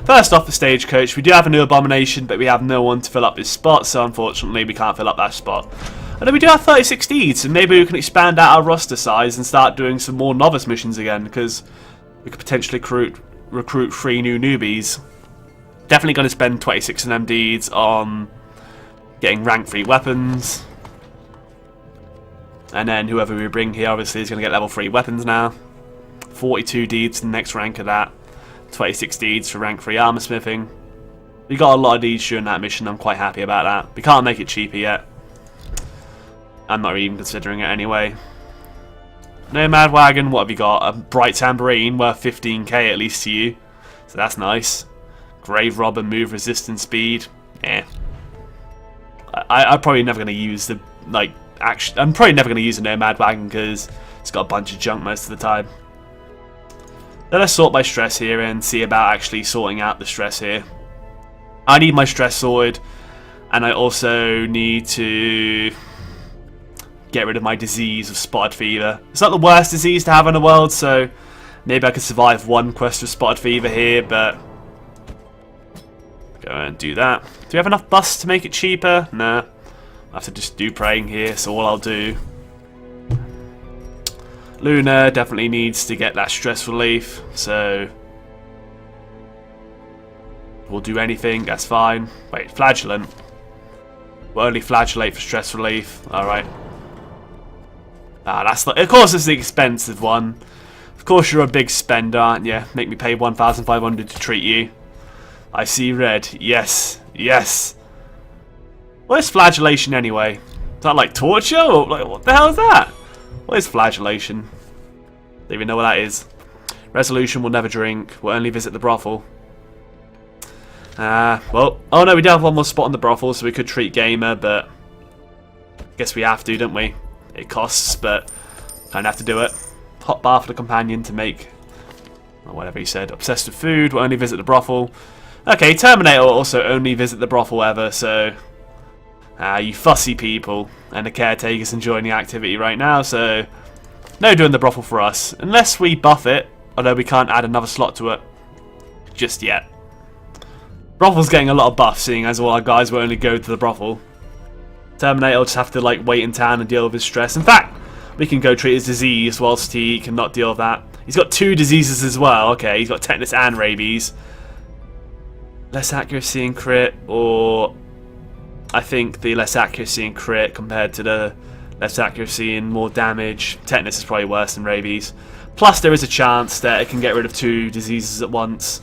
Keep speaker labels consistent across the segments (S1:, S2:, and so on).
S1: First off, the stagecoach. We do have a new abomination, but we have no one to fill up his spot, so unfortunately we can't fill up that spot. And then we do have 36 deeds, and maybe we can expand out our roster size and start doing some more novice missions again, because we could potentially recruit 3 new newbies. Definitely going to spend 26 of them deeds on getting rank 3 weapons. And then whoever we bring here obviously is going to get level 3 weapons now. 42 deeds to the next rank of that. 26 deeds for rank 3 armor smithing. We got a lot of deeds during that mission. I'm quite happy about that. We can't make it cheaper yet. I'm not even considering it anyway. Nomad Wagon, what have you got? A Bright Tambourine worth 15k at least to you. So that's nice. Grave Robber, move, resistance, speed. Eh. I'm probably never going to use the, I'm probably never going to use a Nomad Wagon because it's got a bunch of junk most of the time. Let us sort by stress here and see about actually sorting out the stress here. I need my stress sorted, and I also need to get rid of my disease of spotted fever. It's not the worst disease to have in the world, so maybe I could survive one quest with spotted fever here, but go and do that. Do we have enough busts to make it cheaper? Nah. I have to just do praying here, so all I'll do. Luna definitely needs to get that stress relief, so we'll do anything, that's fine. Wait, flagellant. We'll only flagellate for stress relief. Alright. Ah, that's of course it's the expensive one. Of course you're a big spender, aren't you? Make me pay 1,500 to treat you. I see red. Yes. Yes. What is flagellation anyway? Is that like torture? Or like, what the hell is that? What is flagellation? Don't even know what that is. Resolution, will never drink. We'll only visit the brothel. Well, oh no, we do have one more spot on the brothel, so we could treat Gamer, but I guess we have to, don't we? It costs, but kind of have to do it. Hot bar for the companion to make, or whatever he said. Obsessed with food, we'll only visit the brothel. Okay, Terminator will also only visit the brothel ever, so you fussy people. And the caretaker's enjoying the activity right now, so no doing the brothel for us. Unless we buff it, although we can't add another slot to it just yet. Brothel's getting a lot of buffs, seeing as all our guys will only go to the brothel. Terminator will just have to wait in town and deal with his stress. In fact, we can go treat his disease whilst he cannot deal with that. He's got 2 diseases as well. Okay, he's got tetanus and rabies. Less accuracy and crit, or I think the less accuracy and crit compared to the less accuracy and more damage. Tetanus is probably worse than rabies. Plus there is a chance that it can get rid of 2 diseases at once.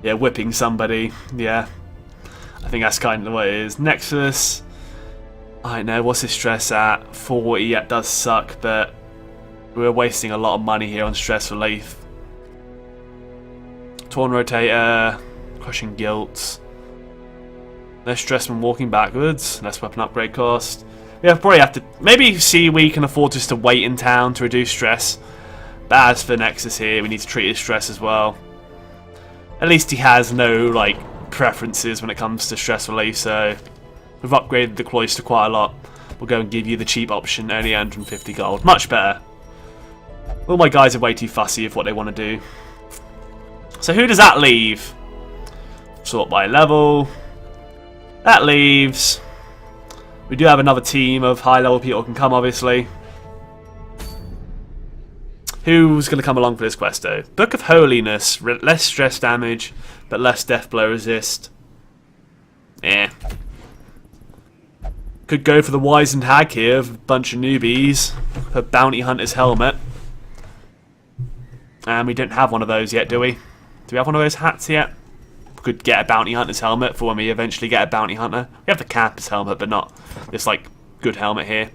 S1: Yeah, whipping somebody. Yeah. I think that's kind of what it is. Nexus. I don't know, what's his stress at? 40, that does suck, but we're wasting a lot of money here on stress relief. Torn Rotator, Crushing Guilt. Less stress when walking backwards, less weapon upgrade cost. Yeah, probably have to, maybe see we can afford just to wait in town to reduce stress. But as for Nexus here, we need to treat his stress as well. At least he has no, preferences when it comes to stress relief, so we've upgraded the Cloister quite a lot. We'll go and give you the cheap option, only 150 gold. Much better. All my guys are way too fussy with what they want to do. So who does that leave? Sort by level. That leaves... We do have another team of high level people who can come, obviously. Who's going to come along for this quest, though? Book of Holiness. Less stress damage, but less death blow resist. Eh. Could go for the Wizened Hag here, with a bunch of newbies. Her Bounty Hunter's helmet. And we don't have one of those yet, do we? Do we have one of those hats yet? We could get a Bounty Hunter's helmet for when we eventually get a Bounty Hunter. We have the Camper's helmet, but not this, good helmet here.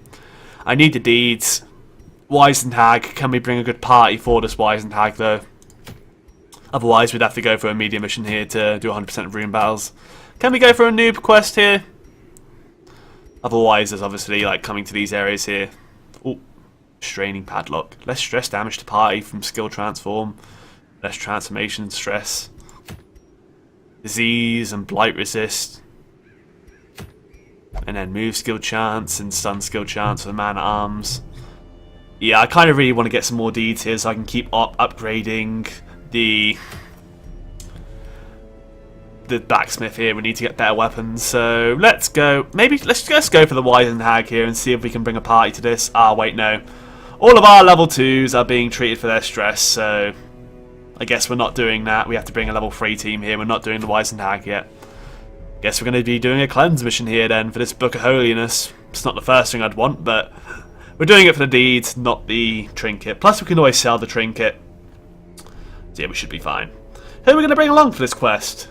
S1: I need the deeds. Wizened Hag. Can we bring a good party for this Wizened Hag, though? Otherwise, we'd have to go for a medium mission here to do 100% of rune battles. Can we go for a noob quest here? Otherwise, there's obviously, coming to these areas here. Ooh. Straining Padlock. Less stress damage to party from skill transform. Less transformation stress. Disease and blight resist. And then move skill chance and stun skill chance for the man at arms. Yeah, I kind of really want to get some more deeds here so I can keep upgrading the the blacksmith here. We need to get better weapons. So let's go. Maybe let's just go for the wizened hag here and see if we can bring a party to this. Ah, wait, no. All of our level 2s are being treated for their stress, so I guess we're not doing that. We have to bring a level 3 team here. We're not doing the wizened hag yet. Guess we're going to be doing a cleanse mission here then for this Book of Holiness. It's not the first thing I'd want, but we're doing it for the deeds, not the trinket. Plus, we can always sell the trinket. So yeah, we should be fine. Who are we going to bring along for this quest?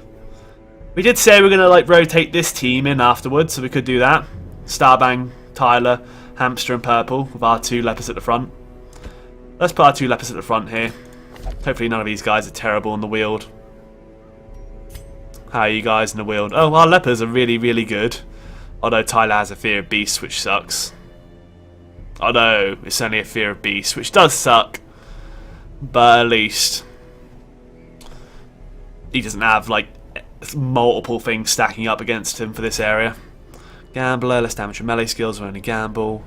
S1: We did say we're going to like rotate this team in afterwards, so we could do that. Starbang, Tyler, Hamster and Purple with our 2 lepers at the front. Let's put our 2 lepers at the front here. Hopefully none of these guys are terrible in the Weald. How are you guys in the Weald? Oh, our lepers are really, really good. Although Tyler has a fear of beasts, which sucks. Although it's only a fear of beasts, which does suck. But at least he doesn't have like multiple things stacking up against him for this area. Gambler, less damage from melee skills, we only gamble.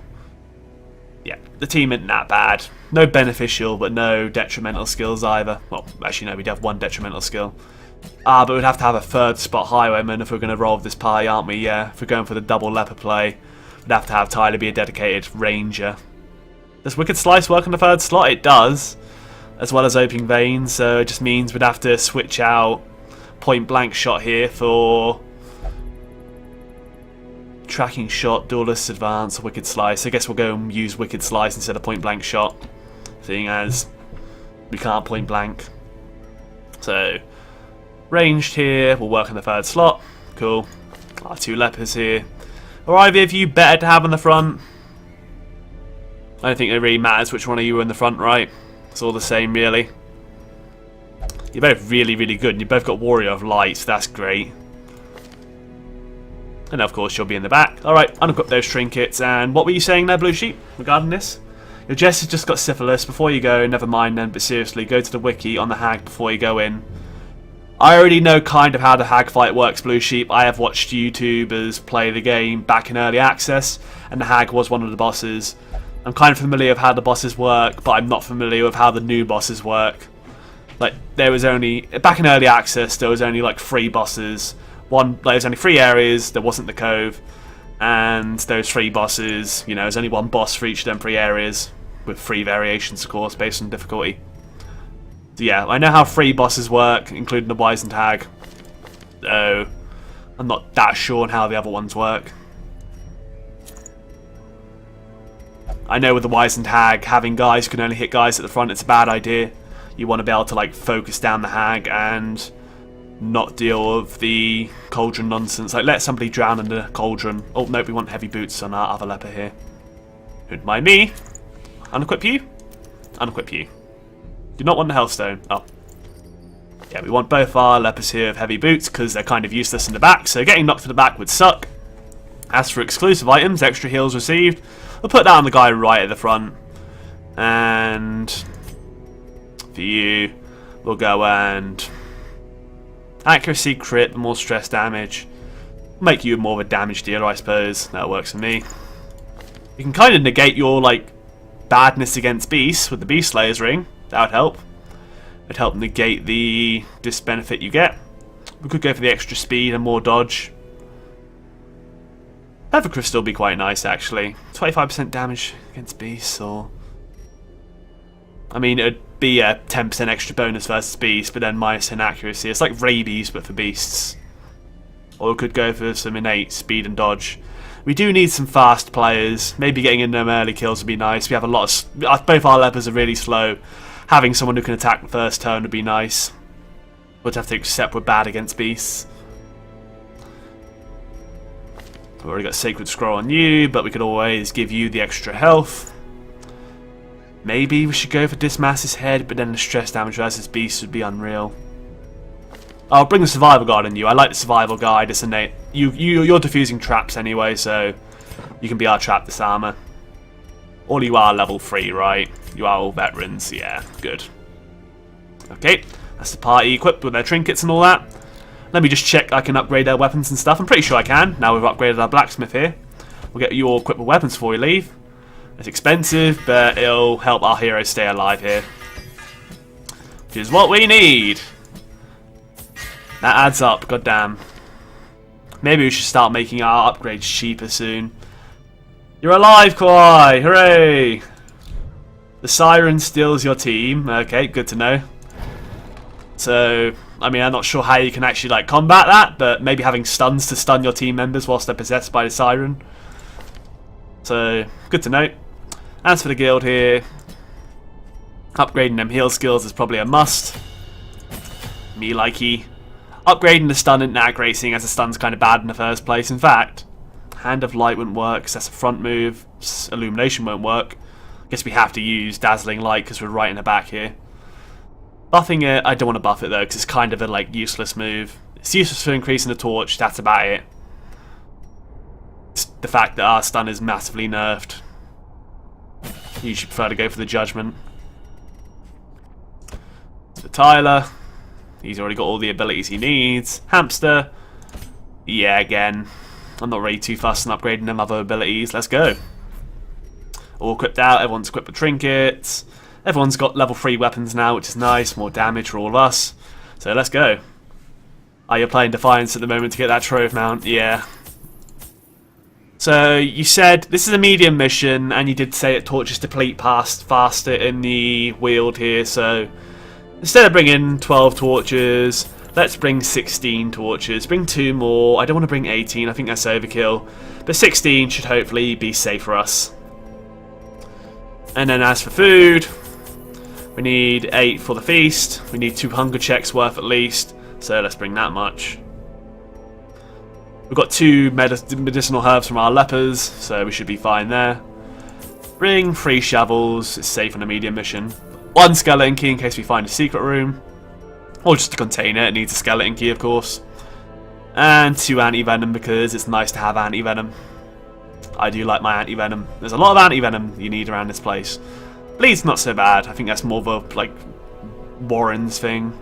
S1: Yeah, the team isn't that bad. No beneficial, but no detrimental skills either. Well, actually no, we'd have 1 detrimental skill. But we'd have to have a 3rd spot highwayman if we're going to roll with this party, aren't we? Yeah, if we're going for the double leper play, we'd have to have Tyler be a dedicated ranger. Does Wicked Slice work on the 3rd slot? It does, as well as Opening Veins, so it just means we'd have to switch out Point Blank Shot here for Tracking Shot, Duelist Advance, or Wicked Slice. I guess we'll go and use Wicked Slice instead of Point Blank Shot, seeing as we can't point blank. So ranged here, we'll work on the 3rd slot. Cool. Our 2 lepers here. Are either of you better to have on the front? I don't think it really matters which one of you are in the front, right? It's all the same, really. You're both really, really good, and you've both got Warrior of Light, so that's great. And of course, you'll be in the back. Alright, unequip those trinkets. And what were you saying there, Blue Sheep, regarding this? Your Jess has just got syphilis. Before you go, never mind then, but seriously, go to the wiki on the hag before you go in. I already know kind of how the hag fight works, Blue Sheep. I have watched YouTubers play the game back in early access, and the hag was one of the bosses. I'm kind of familiar with how the bosses work, but I'm not familiar with how the new bosses work. Like, there was only, back in early access, there was only like 3 bosses. There's only 3 areas, there wasn't the cove, and those 3 bosses, you know, there's only 1 boss for each of them 3 areas, with 3 variations, of course, based on difficulty. So yeah, I know how 3 bosses work, including the wizened hag, though I'm not that sure on how the other ones work. I know with the wizened hag, having guys who can only hit guys at the front, it's a bad idea. You want to be able to like focus down the hag and not deal with the cauldron nonsense. Like, let somebody drown in the cauldron. Oh, no, we want heavy boots on our other leper here. Don't mind me. Unequip you. Unequip you. Do not want the Hellstone. Oh. Yeah, we want both our lepers here with heavy boots because they're kind of useless in the back, so getting knocked to the back would suck. As for exclusive items, extra heals received, we'll put that on the guy right at the front. And for you, we'll go and accuracy, crit, more stress damage. Make you more of a damage dealer, I suppose. That works for me. You can kind of negate your like badness against beasts with the Beast Slayer's ring. That would help. It'd help negate the disbenefit you get. We could go for the extra speed and more dodge. Feather Crystal would be quite nice, actually. 25% damage against beasts, or I mean, it'd be a 10% extra bonus versus beasts, but then minus 10 accuracy. It's like rabies, but for beasts. Or we could go for some innate speed and dodge. We do need some fast players. Maybe getting in them early kills would be nice. We have a lot of... Both our lepers are really slow. Having someone who can attack the first turn would be nice. We'll have to accept we're bad against beasts. We've already got Sacred Scroll on you, but we could always give you the extra health. Maybe we should go for Dismass's head, but then the stress damage versus beasts would be unreal. I'll bring the Survival Guard on you. I like the Survival Guide. It's innate. You're defusing traps anyway, so you can be our trap disarmer. All you are level 3, right? You are all veterans. Yeah, good. Okay, that's the party equipped with their trinkets and all that. Let me just check I can upgrade their weapons and stuff. I'm pretty sure I can. Now we've upgraded our blacksmith here. We'll get you all equipped with weapons before we leave. It's expensive, but it'll help our heroes stay alive here. Which is what we need. That adds up, goddamn. Maybe we should start making our upgrades cheaper soon. You're alive, Kawhi! Hooray! The Siren steals your team. Okay, good to know. So, I mean, I'm not sure how you can actually like combat that, but maybe having stuns to stun your team members whilst they're possessed by the Siren. So, good to know. As for the guild here, upgrading them heal skills is probably a must. Me likey. Upgrading the stun and nag racing as the stun's kind of bad in the first place. In fact, Hand of Light wouldn't work because that's a front move. Illumination won't work. Guess we have to use Dazzling Light because we're right in the back here. Buffing it, I don't want to buff it though because it's kind of a like useless move. It's useless for increasing the torch, that's about it. It's the fact that our stun is massively nerfed. You should prefer to go for the Judgment. So Tyler, he's already got all the abilities he needs. Hamster, yeah, again, I'm not really too fussed on upgrading them other abilities. Let's go. All equipped out, everyone's equipped with trinkets. Everyone's got level 3 weapons now, which is nice. More damage for all of us. So let's go. Oh, you're playing Defiance at the moment to get that Trove mount? Yeah. So you said this is a medium mission, and you did say that torches deplete faster in the Weald here. So instead of bringing 12 torches, let's bring 16 torches. Bring 2 more. I don't want to bring 18. I think that's overkill. But 16 should hopefully be safe for us. And then as for food, we need 8 for the feast. We need 2 hunger checks worth at least. So let's bring that much. We've got 2 medicinal herbs from our lepers, so we should be fine there. Bring 3 shovels. It's safe on a medium mission. 1 skeleton key in case we find a secret room. Or just a container. It needs a skeleton key, of course. And 2 anti-venom because it's nice to have anti-venom. I do like my anti-venom. There's a lot of anti-venom you need around this place. Bleed's not so bad. I think that's more of a, like, Warren's thing.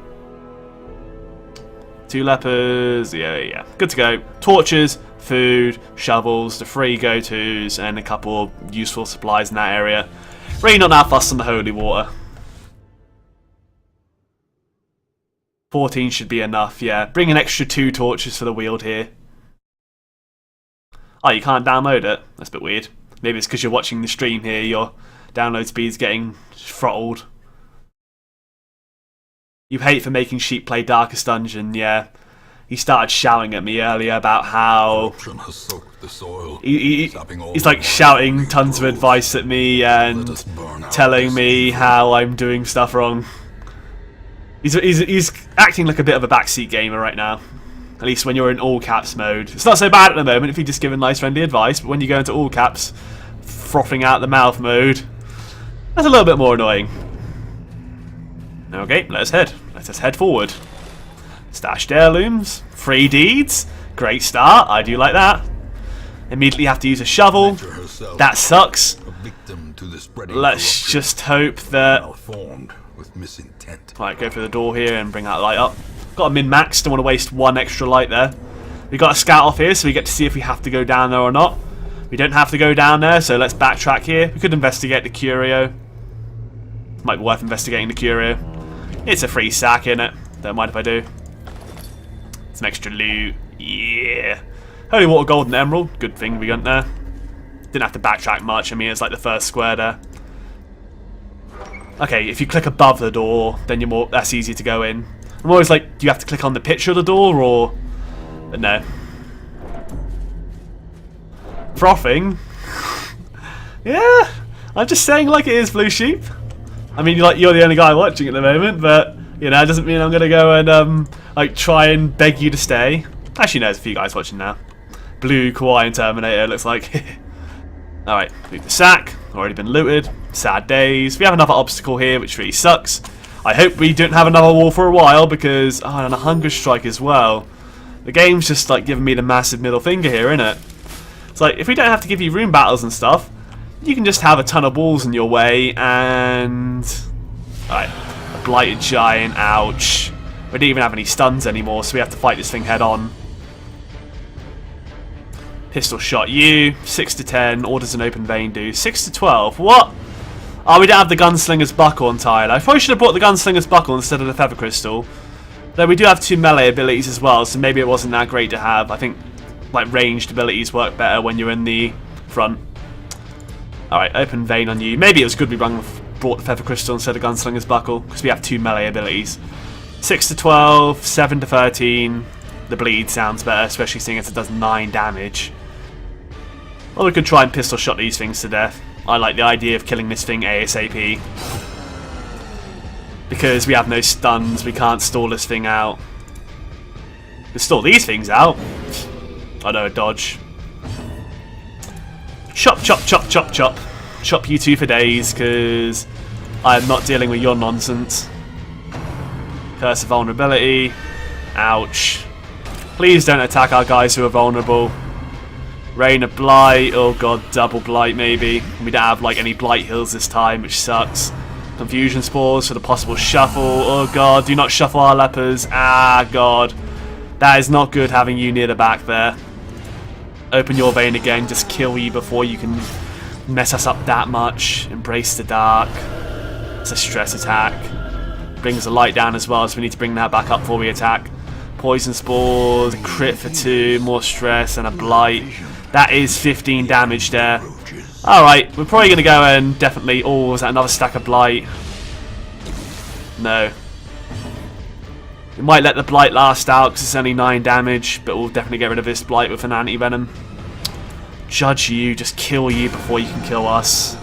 S1: 2 lepers. Yeah. Good to go. Torches, food, shovels, the 3 go-tos, and a couple of useful supplies in that area. Really not that fussed on the holy water. 14 should be enough, yeah. Bring an extra 2 torches for the Weald here. Oh, you can't download it? That's a bit weird. Maybe it's because you're watching the stream here, your download speed's getting throttled. You hate for making sheep play Darkest Dungeon, yeah. He started shouting at me earlier about how... He's like shouting tons of advice at me and telling me how I'm doing stuff wrong. He's acting like a bit of a backseat gamer right now. At least when you're in all caps mode. It's not so bad at the moment if you just give nice friendly advice, but when you go into all caps, frothing out the mouth mode, that's a little bit more annoying. Okay, let us head forward. Stashed heirlooms, 3 deeds, great start, I do like that. Immediately have to use a shovel, that sucks. Let's just hope that... Right, go through the door here and bring that light up. Got a min-max, don't want to waste 1 extra light there. We got a scout off here, so we get to see if we have to go down there or not. We don't have to go down there, so let's backtrack here. We could investigate the curio. Might be worth investigating the curio. It's a free sack, innit? Don't mind if I do. Some extra loot. Yeah. Holy water, gold and emerald. Good thing we got there. Didn't have to backtrack much. I mean, it's like the first square there. Okay, if you click above the door, then that's easy to go in. I'm always like, do you have to click on the picture of the door, or... But no. Frothing? Yeah, I'm just saying like it is, Blue Sheep. I mean, you're the only guy watching at the moment, but, you know, it doesn't mean I'm going to go and, like, try and beg you to stay. Actually, no, there's a few guys watching now. Blue, Kawhi, and Terminator, looks like. Alright, loot the sack. Already been looted. Sad days. We have another obstacle here, which really sucks. I hope we don't have another wall for a while because... Oh, and a hunger strike as well. The game's just like giving me the massive middle finger here, innit? It's like, if we don't have to give you room battles and stuff, you can just have a ton of walls in your way and... Alright, a blighted giant, ouch. We don't even have any stuns anymore, so we have to fight this thing head on. Pistol shot you, 6 to 10, orders an open vein do. 6 to 12, what? Oh, we don't have the Gunslinger's Buckle on Tyler. I probably should have brought the Gunslinger's Buckle instead of the Feather Crystal. Though we do have 2 melee abilities as well, so maybe it wasn't that great to have. I think like ranged abilities work better when you're in the front. Alright, open vein on you. Maybe it was good we brought the Feather Crystal instead of Gunslinger's Buckle, because we have 2 melee abilities. 6 to 12, 7 to 13. The bleed sounds better, especially seeing as it does 9 damage. Or we could try and pistol shot these things to death. I like the idea of killing this thing ASAP. Because we have no stuns, we can't stall this thing out. We can stall these things out. I know, a dodge. Chop, chop, chop, chop, chop. Chop you two for days, because I am not dealing with your nonsense. Curse of Vulnerability. Ouch. Please don't attack our guys who are vulnerable. Rain of Blight. Oh god, double Blight maybe. We don't have like any Blight heals this time, which sucks. Confusion Spores for the possible shuffle. Oh god, do not shuffle our lepers. Ah god. That is not good having you near the back there. Open your vein again, just kill you before you can mess us up that much. Embrace the dark. It's a stress attack. Brings the light down as well, so we need to bring that back up before we attack. Poison Spores, crit for 2, more stress, and a blight. That is 15 damage there. Alright, we're probably going to go and definitely... Oh, was that another stack of blight? No. We might let the blight last out because it's only 9 damage, but we'll definitely get rid of this blight with an anti-venom. Judge you, just kill you before you can kill us.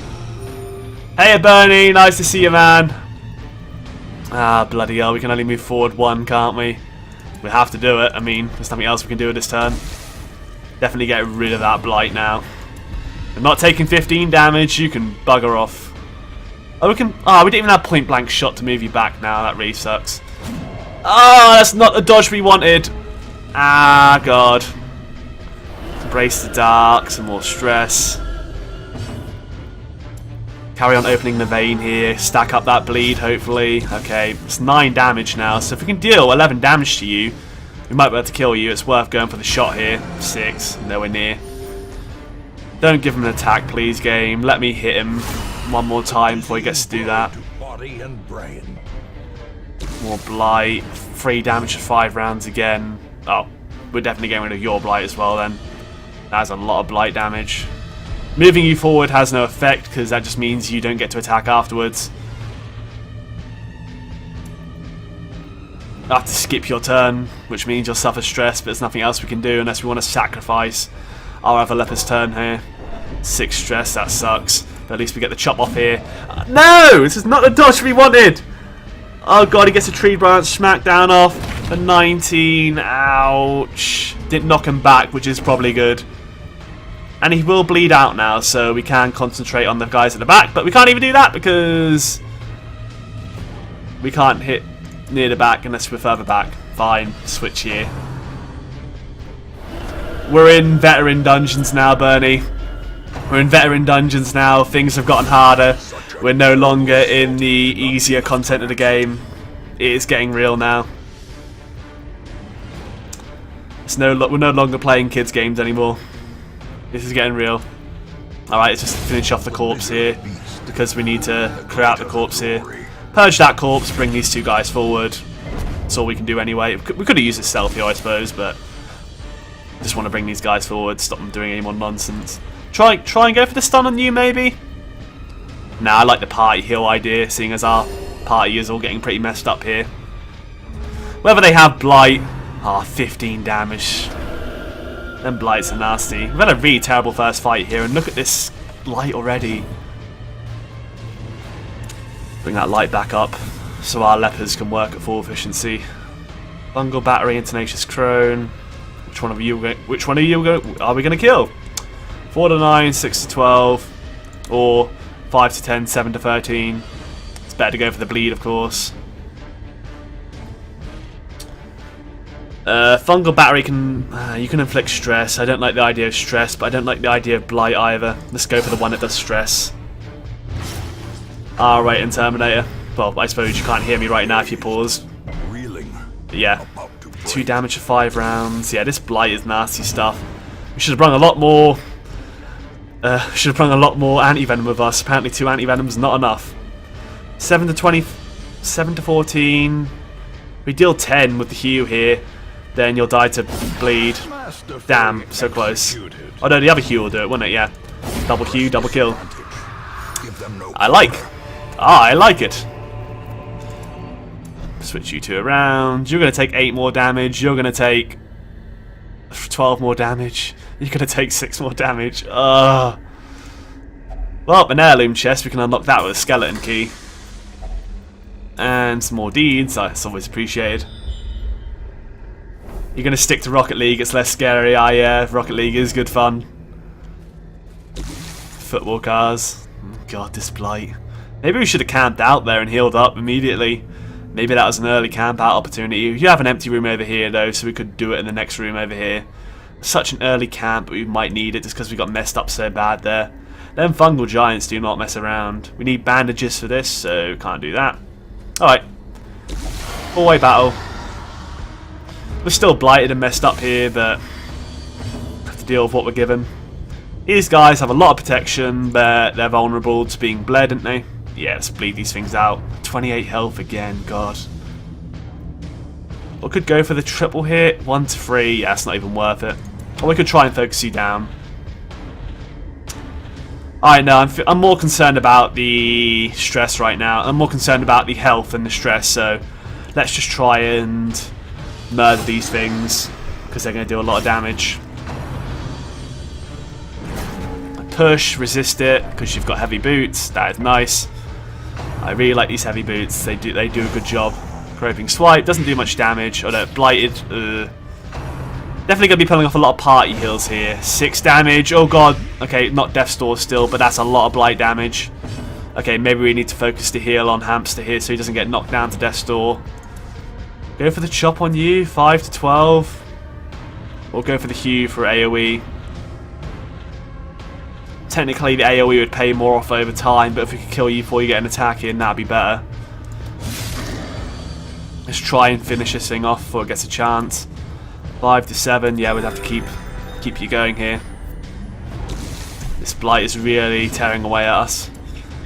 S1: Hey Bernie, nice to see you, man. Ah, bloody hell, we can only move forward 1, can't we? We have to do it. I mean, there's nothing else we can do with this turn. Definitely get rid of that blight now. We're not taking 15 damage, you can bugger off. Oh, we can... Ah, we didn't even have point blank shot to move you back now, that really sucks. Ah, that's not the dodge we wanted. Ah, god. Embrace the dark, some more stress. Carry on opening the vein here, stack up that bleed hopefully. Okay, it's 9 damage now, so if we can deal 11 damage to you, we might be able to kill you. It's worth going for the shot here. 6, nowhere near. Don't give him an attack please, game. Let me hit him one more time before he gets to do that. More blight, 3 damage for 5 rounds again. Oh, we're definitely getting rid of your blight as well then. That's a lot of blight damage. Moving you forward has no effect because that just means you don't get to attack afterwards. You'll have to skip your turn, which means you'll suffer stress, but there's nothing else we can do unless we want to sacrifice our other leper's turn here. 6 stress, that sucks. But at least we get the chop off here. No! This is not the dodge we wanted! Oh god, he gets a tree branch smacked down off. For 19, ouch. Didn't knock him back, which is probably good. And he will bleed out now, so we can concentrate on the guys at the back. But we can't even do that because we can't hit near the back unless we're further back. Fine, switch here. We're in veteran dungeons now, Bernie. We're in veteran dungeons now. Things have gotten harder. We're no longer in the easier content of the game. It is getting real now. We're no longer playing kids' games anymore. This is getting real. Alright, let's just finish off the corpse here, because we need to clear out the corpse here. Purge that corpse, bring these 2 guys forward. That's all we can do anyway. We could have used this stealth here, I suppose, but just want to bring these guys forward, stop them doing any more nonsense. Try and go for the stun on you, maybe? Nah, I like the party heal idea, seeing as our party is all getting pretty messed up here. Whether they have blight... Ah, 15 damage. Them blights are nasty. We've had a really terrible first fight here, and look at this light already. Bring that light back up, so our lepers can work at full efficiency. Fungal Battery and Tenacious Crone. Which one of you are we going to kill? 4 to 9, 6 to 12, or 5 to 10, 7 to 13. It's better to go for the bleed, of course. Fungal Battery can... you can inflict stress. I don't like the idea of stress, but I don't like the idea of blight either. Let's go for the one that does stress. Alright, and Terminator. Well, I suppose you can't hear me right now if you pause. But yeah. 2 damage for 5 rounds. Yeah, this blight is nasty stuff. We should have brought a lot more... should have brought a lot more anti-venom with us. Apparently 2 anti-venoms not enough. 7 to 20... 7 to 14... We deal 10 with the heal here, then you'll die to bleed. Damn, so close. Oh no, the other heal will do it, wouldn't it? Yeah. Double heal, double kill. I like it. Switch you two around. You're going to take 8 more damage. You're going to take 12 more damage. You're going to take 6 more damage. Well, an heirloom chest. We can unlock that with a skeleton key. And some more deeds. That's always appreciated. You're going to stick to Rocket League. It's less scary. Yeah, Rocket League is good fun. Football cars. God, this blight. Maybe we should have camped out there and healed up immediately. Maybe that was an early camp out opportunity. You have an empty room over here though, so we could do it in the next room over here. Such an early camp, but we might need it just because we got messed up so bad there. Them fungal giants do not mess around. We need bandages for this, so can't do that. Alright. 4-way battle. We're still blighted and messed up here, but have to deal with what we're given. These guys have a lot of protection, but they're vulnerable to being bled, aren't they? Yeah, let's bleed these things out. 28 health again, god. We could go for the triple hit. 1 to 3, yeah, it's not even worth it. Or we could try and focus you down. Alright, no, I'm more concerned about the stress right now. I'm more concerned about the health than the stress, so let's just try and murder these things, because they're going to do a lot of damage. Push, resist it, because you've got heavy boots. That is nice. I really like these heavy boots. They do a good job. Groping swipe doesn't do much damage. Oh no, blighted. Definitely gonna be pulling off a lot of party heals here. 6 damage. Oh god. Okay, not Death's Door still, but that's a lot of blight damage. Okay, maybe we need to focus the heal on Hamster here so he doesn't get knocked down to Death's Door. Go for the chop on you. 5 to 12. Or go for the hew for AoE. Technically the AoE would pay more off over time, but if we could kill you before you get an attack in, that'd be better. Let's try and finish this thing off before it gets a chance. 5 to 7, yeah, we'd have to keep you going here. This blight is really tearing away at us.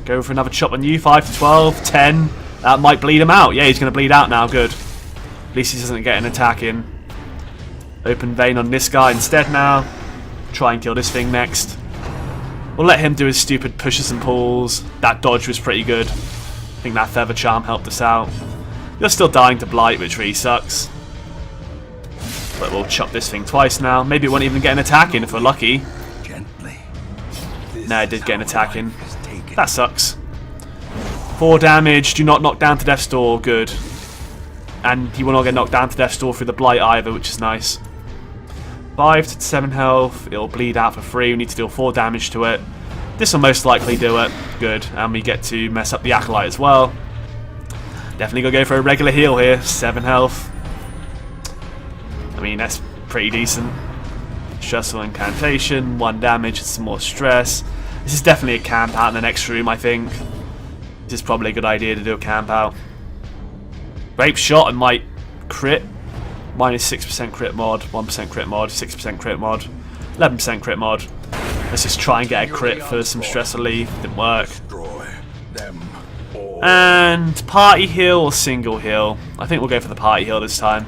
S1: Go for another chop on you. 5 to 12, 10. That might bleed him out. Yeah, he's going to bleed out now, good. At least he doesn't get an attack in. Open vein on this guy instead now. Try and kill this thing next. We'll let him do his stupid pushes and pulls. That dodge was pretty good. I think that Feather Charm helped us out. You're still dying to blight, which really sucks. But we'll chop this thing twice now. Maybe it won't even get an attack in if we're lucky. No, it did get an attack in. That sucks. 4 damage. Do not knock down to Death's Door. Good. And he will not get knocked down to Death's Door through the blight either, which is nice. 5 to 7 health. It'll bleed out for free. We need to deal 4 damage to it. This will most likely do it. Good. And we get to mess up the Acolyte as well. Definitely gonna go for a regular heal here. 7 health. I mean, that's pretty decent. Stressful incantation. 1 damage and some more stress. This is definitely a camp out in the next room, I think. This is probably a good idea to do a camp out. Grape shot and might crit. Minus 6% crit mod, 1% crit mod, 6% crit mod, 11% crit mod. Let's just try and get a crit for some stress relief. Didn't work. And party heal or single heal? I think we'll go for the party heal this time.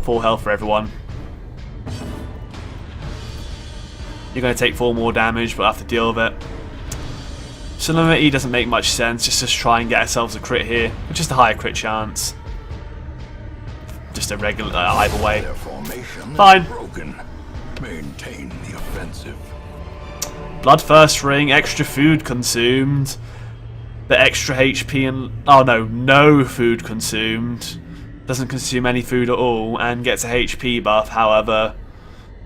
S1: Full health for everyone. You're going to take 4 more damage, but I'll have to deal with it. Solemnity doesn't make much sense. Just try and get ourselves a crit here, with just a higher crit chance. Just a regular either way. Fine.
S2: Maintain the offensive.
S1: Bloodthirst ring, extra food consumed. The extra HP and no food consumed. Doesn't consume any food at all and gets a HP buff. However,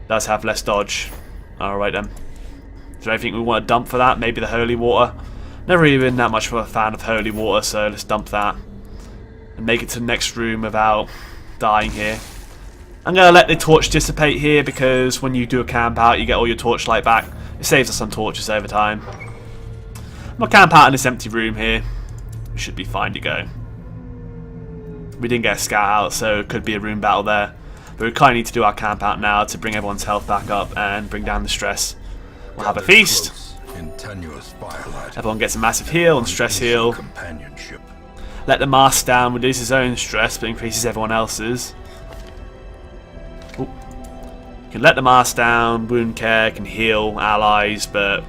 S1: does have less dodge. All right then. Is there anything we want to dump for that? Maybe the holy water. Never really been that much of a fan of holy water, so let's dump that and make it to the next room without dying here. I'm going to let the torch dissipate here because when you do a camp out you get all your torchlight back. It saves us some torches over time. I'm going to camp out in this empty room here. We should be fine to go. We didn't get a scout out, so it could be a room battle there. But we kind of need to do our camp out now to bring everyone's health back up and bring down the stress. We'll have a feast. Everyone gets a massive heal and stress heal. Let the mask down, reduce his own stress, but increases everyone else's. Ooh. You can let the mask down, wound care, can heal allies, but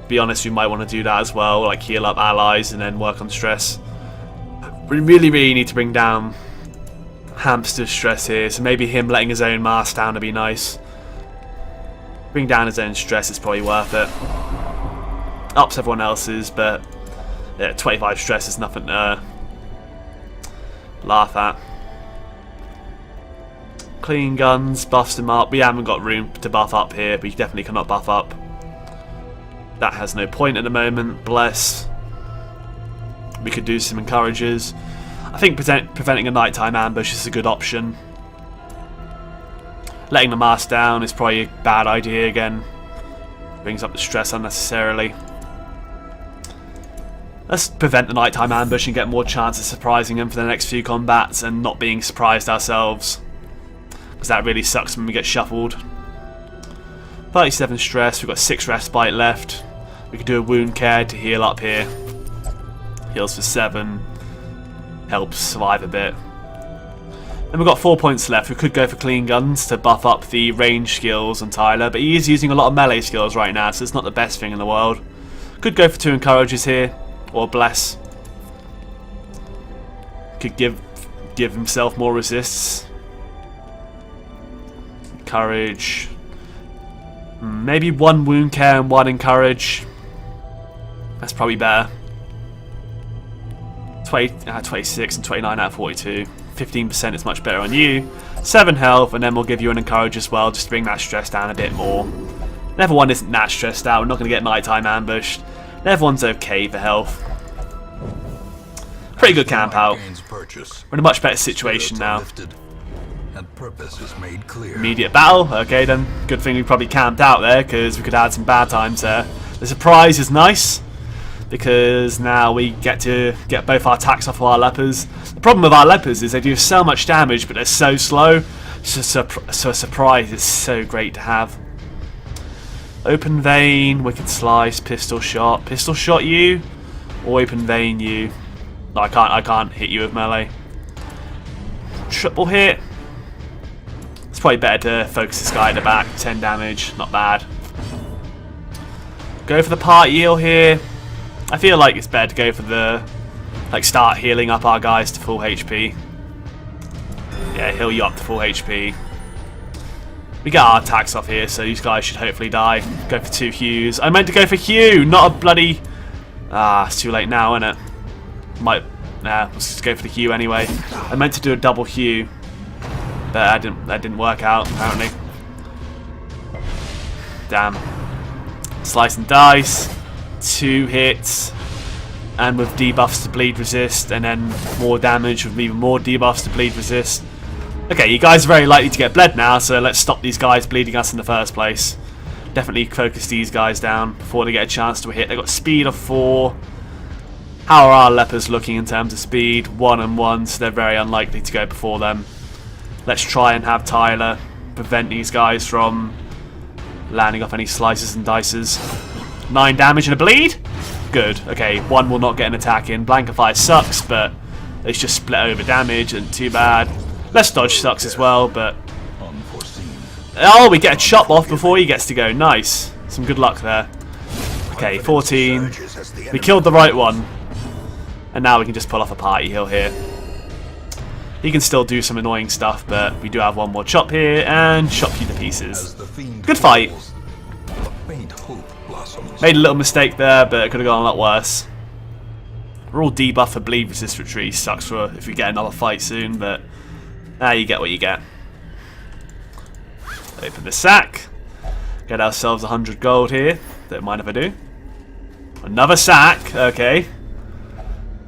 S1: be honest, we might want to do that as well, like heal up allies and then work on stress. We really need to bring down Hamster's stress here, so maybe him letting his own mask down would be nice. Bring down his own stress is probably worth it. Ups everyone else's, but yeah, 25 stress is nothing to laugh at. Clean guns, buffs him up. We haven't got room to buff up here, but you definitely cannot buff up. That has no point at the moment. Bless. We could do some encourages. I think preventing a nighttime ambush is a good option. Letting the mask down is probably a bad idea again. Brings up the stress unnecessarily. Let's prevent the nighttime ambush and get more chance of surprising him for the next few combats and not being surprised ourselves. Because that really sucks when we get shuffled. 37 stress, we've got 6 respite left. We could do a wound care to heal up here. Heals for 7. Helps survive a bit. Then we've got 4 points left. We could go for clean guns to buff up the range skills on Tyler, but he is using a lot of melee skills right now, so it's not the best thing in the world. Could go for 2 encourages here, or bless. Could give himself more resists. Encourage. Maybe 1 wound care and 1 encourage. That's probably better. 26 and 29 out of 42. 15% is much better on you. 7 health, and then we'll give you an encourage as well, just to bring that stress down a bit more. And everyone isn't that stressed out. We're not going to get nighttime ambushed. And everyone's okay for health. Pretty good camp out. We're in a much better situation now.
S2: And purpose is made clear.
S1: Immediate battle. Okay then. Good thing we probably camped out there, because we could have had some bad times there. The surprise is nice, because now we get to get both our attacks off of our lepers. The problem with our lepers is they do so much damage, but they're so slow. So a surprise is so great to have. Open vein, wicked slice, pistol shot. Pistol shot you, or open vein you. No, I can't hit you with melee. Triple hit. It's probably better to focus this guy at the back. 10 damage, not bad. Go for the party heal here. I feel like it's better to go for the, start healing up our guys to full HP. Yeah, heal you up to full HP. We get our attacks off here, so these guys should hopefully die. Go for 2 Hues. I meant to go for Hugh, not a bloody... Ah, it's too late now, isn't it? Let's just go for the Hugh anyway. I meant to do a double Hugh, but that didn't work out, apparently. Damn. Slice and dice. 2 hits, and with debuffs to bleed resist, and then more damage with even more debuffs to bleed resist. Okay, you guys are very likely to get bled now, so let's stop these guys bleeding us in the first place. Definitely focus these guys down before they get a chance to hit. They've got speed of 4. How are our lepers looking in terms of speed? 1 and 1, so they're very unlikely to go before them. Let's try and have Tyler prevent these guys from landing off any slices and dices. 9 damage and a bleed? Good. Okay, 1 will not get an attack in. Blankify sucks, but it's just split over damage, and too bad. Less dodge sucks as well, but... Oh, we get a chop off before he gets to go. Nice. Some good luck there. Okay, 14. We killed the right one. And now we can just pull off a party heal here. He can still do some annoying stuff, but we do have 1 more chop here, and chop you to pieces. Good fight. Made a little mistake there, but it could have gone a lot worse. We're all debuffed for bleed resist retreat. Sucks for if we get another fight soon, but you get what you get. Open the sack. Get ourselves 100 gold here. Don't mind if I do. Another sack. Okay.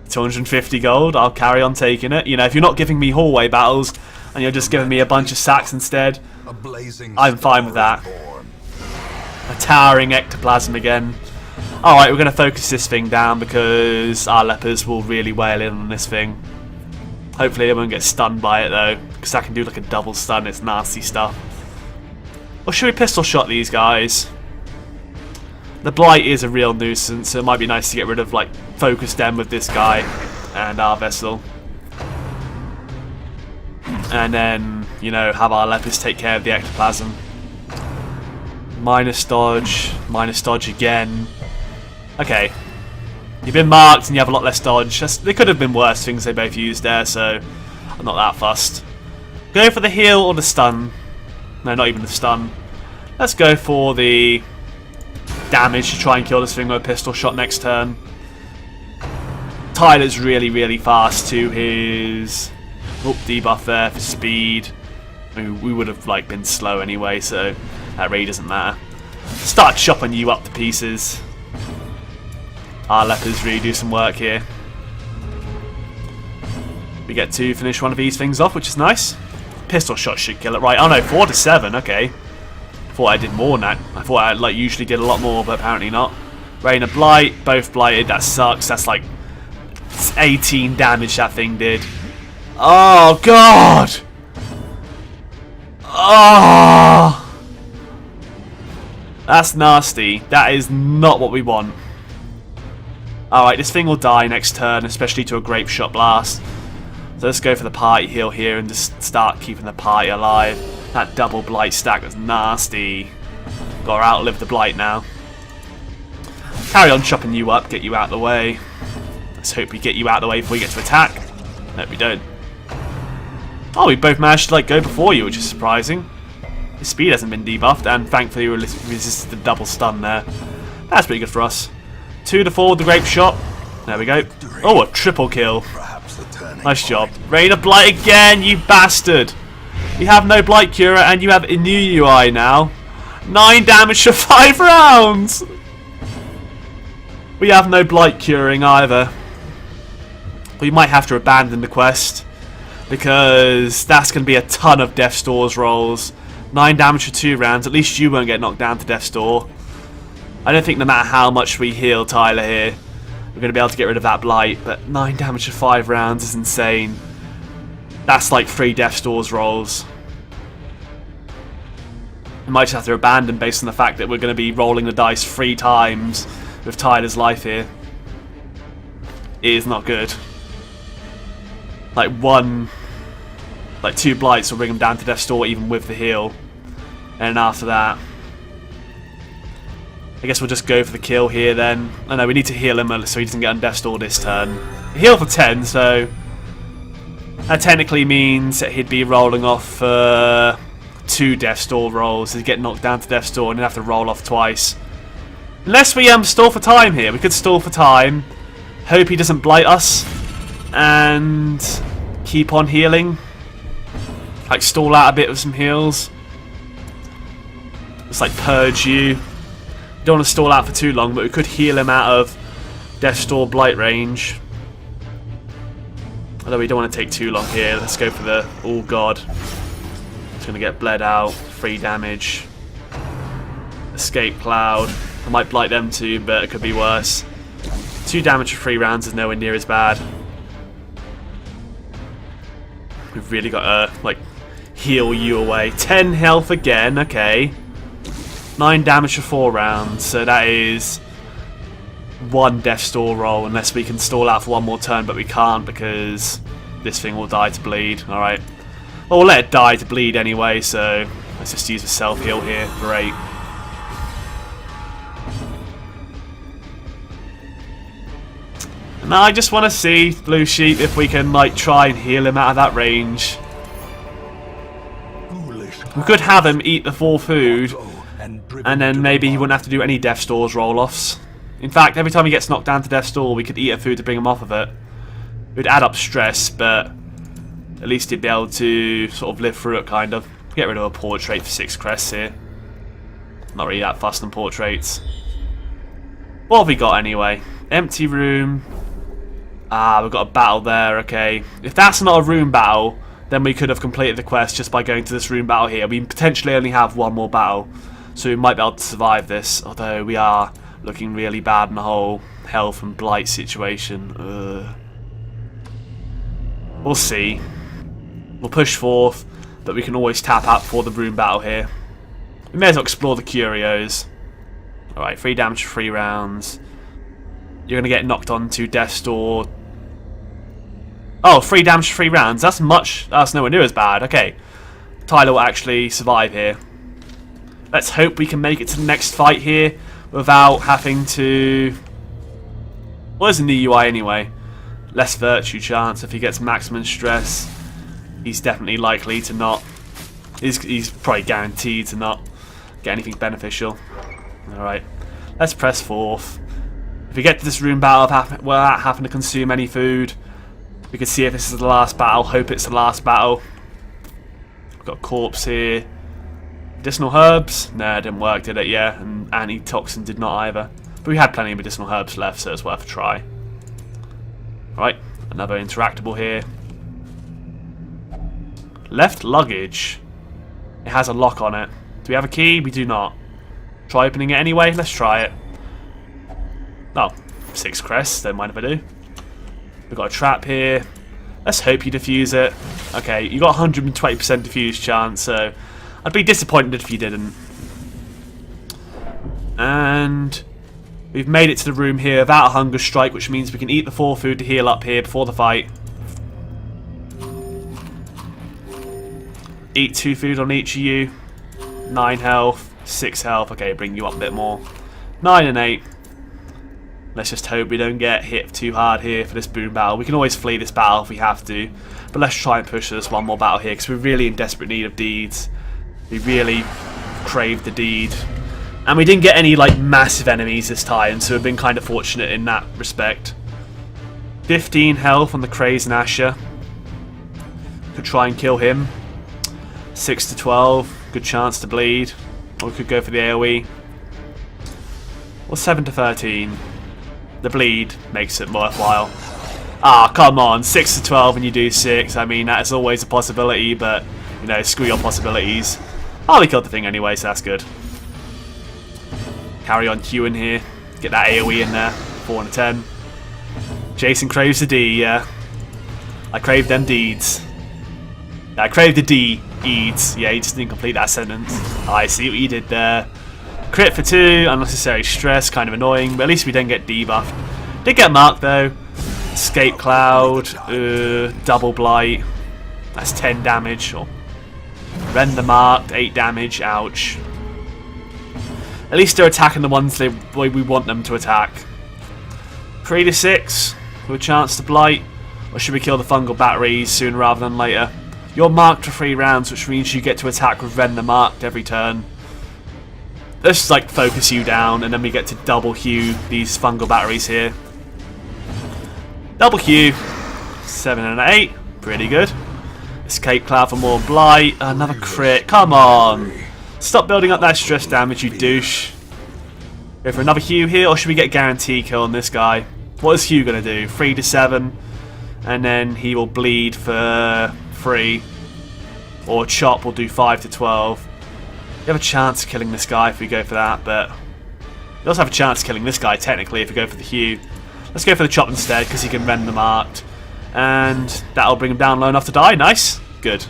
S1: 250 gold. I'll carry on taking it. You know, if you're not giving me hallway battles and you're just giving me a bunch of sacks instead, I'm fine with that. A towering ectoplasm again. Alright, we're going to focus this thing down because our lepers will really wail in on this thing. Hopefully they won't get stunned by it though, because that can do like a double stun. It's nasty stuff. Or should we pistol shot these guys? The blight is a real nuisance, so it might be nice to get rid of, focus them with this guy. and our vessel. And then, you know, have our Lepus take care of the ectoplasm. Minus dodge again. Okay. You've been marked and you have a lot less dodge. There could have been worse things they both used there, so I'm not that fussed. Go for the heal or the stun. No, not even the stun. Let's go for the damage to try and kill this thing with a pistol shot next turn. Tyler's really, really fast to his debuff there for speed. I mean, we would have like been slow anyway, so that really doesn't matter. Start chopping you up to pieces. Our lepers really do some work here. We get to finish one of these things off, which is nice. Pistol shot should kill it, right? Oh no, 4 to 7. Okay. Thought I did more than that. I thought I like usually did a lot more, but apparently not. Rain of Blight, both blighted. That sucks. That's like 18 damage that thing did. Oh god! Oh! That's nasty. That is not what we want. Alright, this thing will die next turn, especially to a Grape Shot Blast. So let's go for the party heal here and just start keeping the party alive. That double blight stack was nasty. Gotta outlive the blight now. Carry on chopping you up, get you out of the way. Let's hope we get you out of the way before we get to attack. No, we don't. Oh, we both managed to like go before you, which is surprising. His speed hasn't been debuffed, and thankfully we resisted the double stun there. That's pretty good for us. 2 to 4 with the Grape Shot. There we go. Oh, a triple kill. Nice job. Rain of Blight again, you bastard. You have no Blight Cure, and you have a new UI now. 9 damage for 5 rounds. We have no Blight Curing either. We might have to abandon the quest, because that's going to be a ton of Death's Door's rolls. 9 damage for 2 rounds. At least you won't get knocked down to Death's Door. I don't think no matter how much we heal Tyler here, we're going to be able to get rid of that Blight. But 9 damage for 5 rounds is insane. That's like 3 Death's Door's rolls. We might just have to abandon based on the fact that we're going to be rolling the dice 3 times with Tyler's life here. It is not good. Like 2 Blights will bring him down to Death's Door even with the heal. And after that, I guess we'll just go for the kill here then. Oh no, we need to heal him so he doesn't get on Death's Door this turn. Heal for 10, so that technically means that he'd be rolling off 2 Death's Door rolls. He'd get knocked down to Death's Door and he'd have to roll off twice. Unless we stall for time here. We could stall for time. Hope he doesn't blight us. And keep on healing. Like stall out a bit with some heals. Just like purge you. Don't want to stall out for too long, but we could heal him out of Death's Door Blight range. Although we don't want to take too long here. Let's go for the... Oh god. It's going to get bled out. 3 damage. Escape Cloud. I might blight them too, but it could be worse. 2 damage for 3 rounds is nowhere near as bad. We've really got to, like, heal you away. 10 health again, okay. 9 damage for 4 rounds, so that is 1 Death's Door roll, unless we can stall out for 1 more turn, but we can't because this thing will die to bleed. Alright. Well, we'll let it die to bleed anyway, so let's just use a self-heal here. Great. Now I just want to see, Blue Sheep, if we can like try and heal him out of that range. We could have him eat the 4 food, and then maybe he wouldn't have to do any Death's Door's roll-offs. In fact, every time he gets knocked down to Death's Door, we could eat a food to bring him off of it. It would add up stress, but at least he'd be able to sort of live through it, kind of. Get rid of a portrait for 6 crests here. Not really that fussed on portraits. What have we got anyway? Empty room. Ah, we've got a battle there, okay. If that's not a room battle, then we could have completed the quest just by going to this room battle here. We potentially only have 1 more battle, so we might be able to survive this, although we are looking really bad in the whole health and blight situation. Ugh. We'll see. We'll push forth, but we can always tap out for the room battle here. We may as well explore the curios. Alright, 3 damage for 3 rounds. You're going to get knocked on to Death's Door Oh, 3 damage for 3 rounds. That's nowhere near as bad. Okay. Tyler will actually survive here. Let's hope we can make it to the next fight here without having to... What is in the UI anyway? Less virtue chance. If he gets maximum stress, he's definitely likely to not... He's probably guaranteed to not get anything beneficial. Alright. Let's press forth. If we get to this room battle without having to consume any food, we can see if this is the last battle. Hope it's the last battle. We've got a corpse here. Medicinal herbs? No, it didn't work, did it? Yeah, and antitoxin did not either. But we had plenty of medicinal herbs left, so it's worth a try. Right, another interactable here. Left luggage. It has a lock on it. Do we have a key? We do not. Try opening it anyway. Let's try it. Oh, 6 crests. Don't mind if I do. We've got a trap here. Let's hope you defuse it. Okay, you got 120% defuse chance, so I'd be disappointed if you didn't. And we've made it to the room here without a hunger strike, which means we can eat the 4 food to heal up here before the fight. Eat 2 food on each of you. 9 health, 6 health. Okay, bring you up a bit more. 9 and 8. Let's just hope we don't get hit too hard here for this boom battle. We can always flee this battle if we have to, but let's try and push this one more battle here because we're really in desperate need of deeds. We really crave the deed. And we didn't get any like massive enemies this time, so we've been kind of fortunate in that respect. 15 health on the Krazen Asher. Could try and kill him. 6 to 12, good chance to bleed. Or we could go for the AoE. Or 7 to 13. The bleed makes it worthwhile. Ah, come on, 6 to 12 and you do 6. I mean, that is always a possibility, but, you know, screw your possibilities. Oh, we killed the thing anyway, so that's good. Carry on queuing here. Get that AoE in there. 4 and a 10. Jason craves the D, yeah. I crave them deeds. I crave the D-eeds. Yeah, you just didn't complete that sentence. Oh, I see what you did there. Crit for 2, unnecessary stress, kind of annoying, but at least we didn't get debuffed. Did get marked though. Escape Cloud, double blight. That's 10 damage. Or render marked, 8 damage, ouch. At least they're attacking the ones the way we want them to attack. 3 to 6, with a chance to blight. Or should we kill the fungal batteries sooner rather than later? You're marked for 3 rounds, which means you get to attack with render marked every turn. Let's just like focus you down, and then we get to double hew these fungal batteries here. Double hew, 7 and 8, pretty good. Escape Cloud for more blight, another crit, come on. Stop building up that stress damage, you douche. Go for another hew here, or should we get guarantee kill on this guy? What is Hugh going to do? 3 to 7, and then he will bleed for 3. Or Chop will do 5 to 12. We have a chance of killing this guy if we go for that, but we also have a chance of killing this guy technically if we go for the Hugh. Let's go for the Chop instead because he can render marked, and that'll bring him down low enough to die. Nice, good.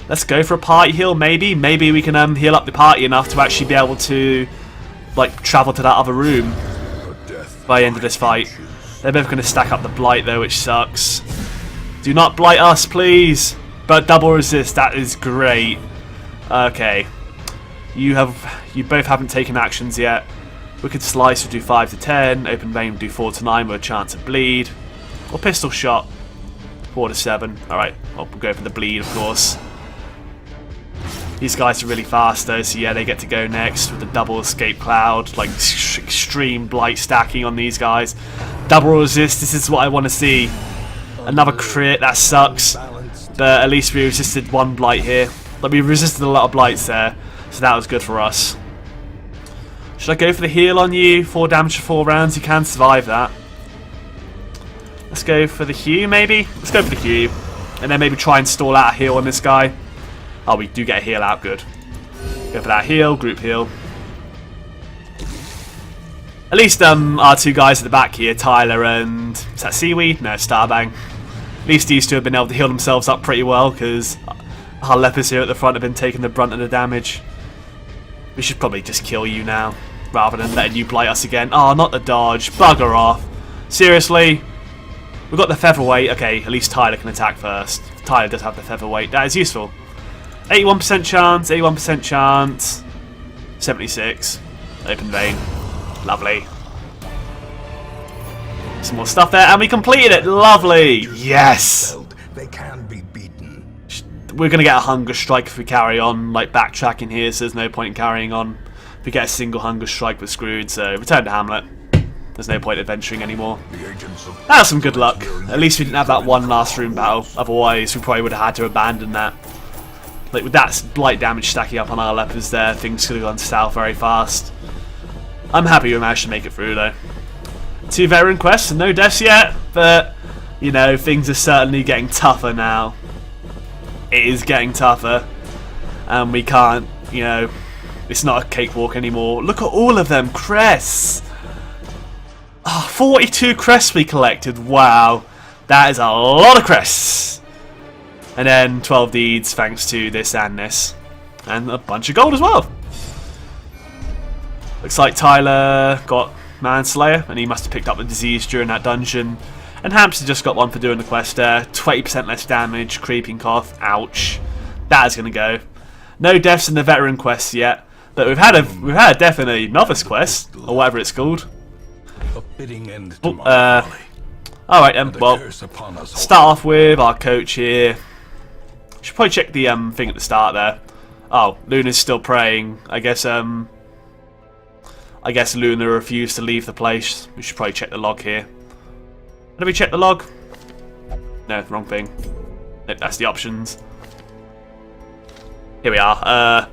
S1: Let's go for a party heal. Maybe we can heal up the party enough to actually be able to like travel to that other room by the end of this fight. They're both going to stack up the blight though, which sucks. Do not blight us, please. But double resist. That is great. Okay, you both haven't taken actions yet. Wicked Slice will do 5 to 10, Open Vein will do 4 to 9 with a chance of bleed, or Pistol Shot 4 to 7. Alright, well, we'll go for the bleed of course. These guys are really fast though, so yeah, they get to go next with the double Escape Cloud, like extreme blight stacking on these guys. Double resist, this is what I want to see. Another crit, that sucks, but at least we resisted 1 blight here. Like, we resisted a lot of blights there, so that was good for us. Should I go for the heal on you? 4 damage for 4 rounds, you can survive that. Let's go for the hew, maybe? Let's go for the hew. And then maybe try and stall out a heal on this guy. Oh, we do get a heal out, good. Go for that heal, group heal. At least our 2 guys at the back here, Tyler and... is that Seaweed? No, Starbang. At least these 2 have been able to heal themselves up pretty well, because our lepers here at the front have been taking the brunt of the damage. We should probably just kill you now, rather than letting you blight us again. Oh, not the dodge. Bugger off. Seriously? We've got the featherweight. Okay, at least Tyler can attack first. Tyler does have the featherweight. That is useful. 81% chance, 81% chance. 76. Open vein. Lovely. Some more stuff there, and we completed it. Lovely. Yes.
S2: They can be beaten.
S1: We're going to get a hunger strike if we carry on, like, backtracking here, so there's no point in carrying on. If we get a single hunger strike, we're screwed, so return to Hamlet. There's no point adventuring anymore. That's some good luck. At least we didn't have that one last room battle. Otherwise, we probably would have had to abandon that. Like, with that blight damage stacking up on our lepers there, things could have gone south very fast. I'm happy we managed to make it through, though. 2 veteran quests and no deaths yet, but, you know, things are certainly getting tougher now. It is getting tougher. And we can't, you know, it's not a cakewalk anymore. Look at all of them crests. Oh, 42 crests we collected. Wow. That is a lot of crests. And then 12 deeds thanks to this and this. And a bunch of gold as well. Looks like Tyler got Manslayer, and he must have picked up the disease during that dungeon. And Hamster just got one for doing the quest there. 20% less damage, creeping cough, ouch. That is going to go. No deaths in the veteran quests yet, but we've had a death in a novice quest, or whatever it's called.
S2: A fitting end
S1: Oh,
S2: to my folly.
S1: alright then,
S2: The
S1: well,
S2: curse upon us all.
S1: start off with our coach here. Should probably check the thing at the start there. Oh, Luna's still praying. I guess Luna refused to leave the place. We should probably check the log here. Did we check the log? No, wrong thing. Nope, that's the options. Here we are.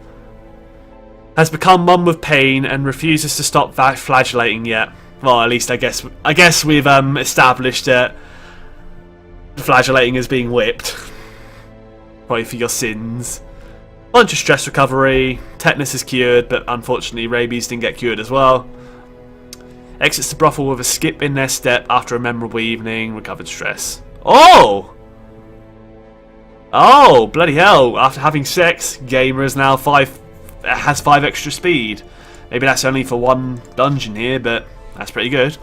S1: Has become one with pain and refuses to stop flagellating yet. Well, at least I guess we've established that flagellating is being whipped. Probably for your sins. Bunch of stress recovery. Tetanus is cured, but unfortunately rabies didn't get cured as well. Exits the brothel with a skip in their step after a memorable evening. Recovered stress. Oh! Oh, bloody hell. After having sex, Gamer is now has 5 extra speed. Maybe that's only for one dungeon here, but that's pretty good.